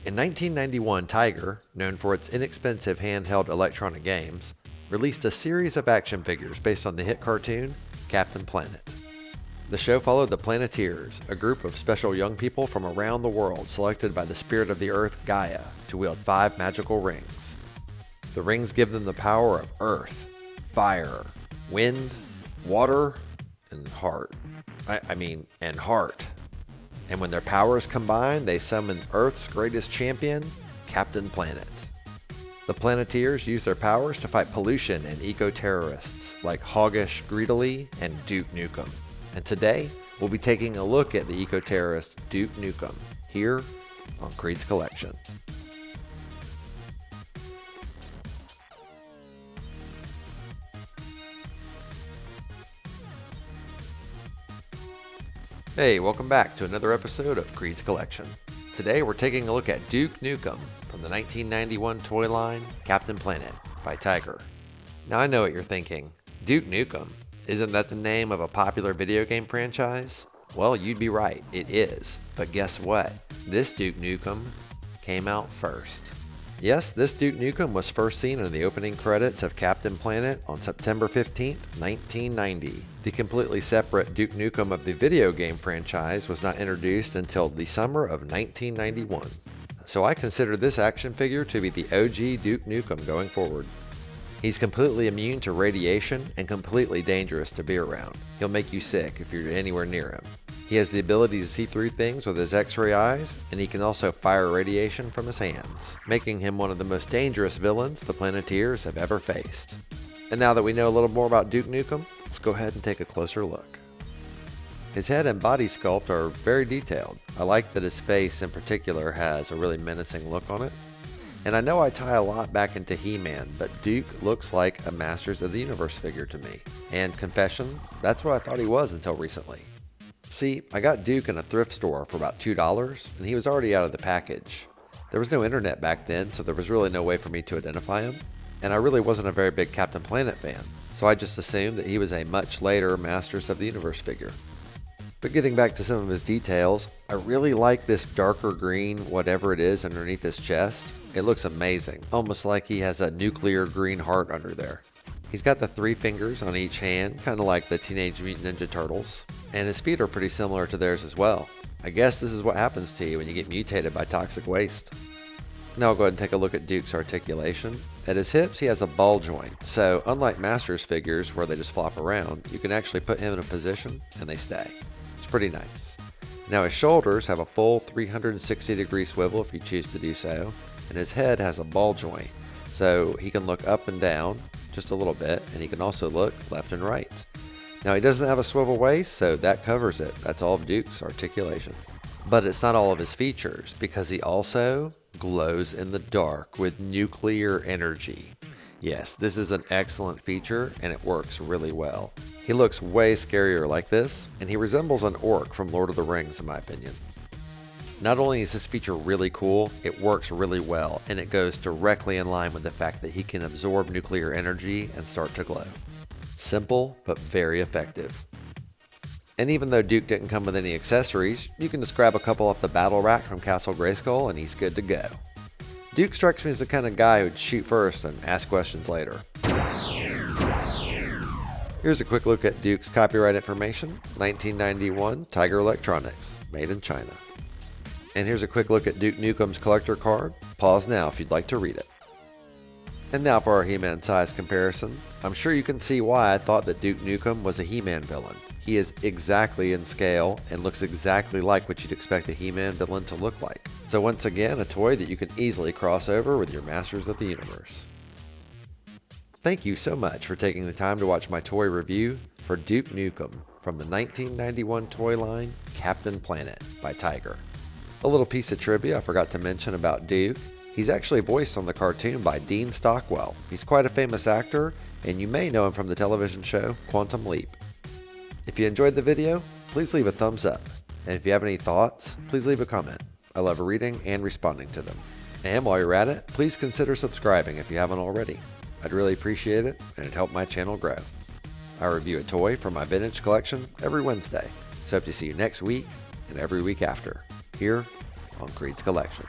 In 1991, Tiger, known for its inexpensive handheld electronic games, released a series of action figures based on the hit cartoon Captain Planet. The show followed the Planeteers, a group of special young people from around the world selected by the spirit of the earth, Gaia, to wield 5 magical rings. The rings give them the power of earth, fire, wind, water, and heart. And heart. And when their powers combine, they summon Earth's greatest champion, Captain Planet. The Planeteers use their powers to fight pollution and eco-terrorists like Hoggish Greed'S and Duke Nukem. And today, we'll be taking a look at the eco-terrorist Duke Nukem here on Creed's Collection. Hey, welcome back to another episode of Creed's Collection. Today we're taking a look at Duke Nukem from the 1991 toy line Captain Planet by Tiger. Now I know what you're thinking. Duke Nukem? Isn't that the name of a popular video game franchise? Well, you'd be right, it is. But guess what? This Duke Nukem came out first. Yes, this Duke Nukem was first seen in the opening credits of Captain Planet on September 15, 1990. The completely separate Duke Nukem of the video game franchise was not introduced until the summer of 1991. So I consider this action figure to be the OG Duke Nukem going forward. He's completely immune to radiation and completely dangerous to be around. He'll make you sick if you're anywhere near him. He has the ability to see through things with his X-ray eyes, and he can also fire radiation from his hands, making him one of the most dangerous villains the Planeteers have ever faced. And now that we know a little more about Duke Nukem, let's go ahead and take a closer look. His head and body sculpt are very detailed. I like that his face in particular has a really menacing look on it. And I know I tie a lot back into He-Man, but Duke looks like a Masters of the Universe figure to me. And confession, that's what I thought he was until recently. See, I got Duke in a thrift store for about $2, and he was already out of the package. There was no internet back then, so there was really no way for me to identify him. And I really wasn't a very big Captain Planet fan, so I just assumed that he was a much later Masters of the Universe figure. But getting back to some of his details, I really like this darker green whatever it is underneath his chest. It looks amazing, almost like he has a nuclear green heart under there. He's got the 3 fingers on each hand, kind of like the Teenage Mutant Ninja Turtles, and his feet are pretty similar to theirs as well. I guess this is what happens to you when you get mutated by toxic waste. Now I'll go ahead and take a look at Duke's articulation. At his hips, he has a ball joint, so unlike Masters figures where they just flop around, you can actually put him in a position and they stay. It's pretty nice. Now his shoulders have a full 360-degree swivel if you choose to do so, and his head has a ball joint, so he can look up and down just a little bit, and he can also look left and right. Now he doesn't have a swivel waist, so that covers it. That's all of Duke's articulation. But it's not all of his features, because he also glows in the dark with nuclear energy. Yes, this is an excellent feature, and it works really well. He looks way scarier like this, and he resembles an orc from Lord of the Rings in my opinion. Not only is this feature really cool, it works really well, and it goes directly in line with the fact that he can absorb nuclear energy and start to glow. Simple, but very effective. And even though Duke didn't come with any accessories, you can just grab a couple off the battle rack from Castle Grayskull and he's good to go. Duke strikes me as the kind of guy who'd shoot first and ask questions later. Here's a quick look at Duke's copyright information, 1991 Tiger Electronics, made in China. And here's a quick look at Duke Nukem's collector card. Pause now if you'd like to read it. And now for our He-Man size comparison. I'm sure you can see why I thought that Duke Nukem was a He-Man villain. He is exactly in scale and looks exactly like what you'd expect a He-Man villain to look like. So once again, a toy that you can easily cross over with your Masters of the Universe. Thank you so much for taking the time to watch my toy review for Duke Nukem from the 1991 toy line Captain Planet by Tiger. A little piece of trivia I forgot to mention about Duke. He's actually voiced on the cartoon by Dean Stockwell. He's quite a famous actor, and you may know him from the television show Quantum Leap. If you enjoyed the video, please leave a thumbs up. And if you have any thoughts, please leave a comment. I love reading and responding to them. And while you're at it, please consider subscribing if you haven't already. I'd really appreciate it, and it'd help my channel grow. I review a toy from my vintage collection every Wednesday, so hope to see you next week and every week after, here on Creed's Collection.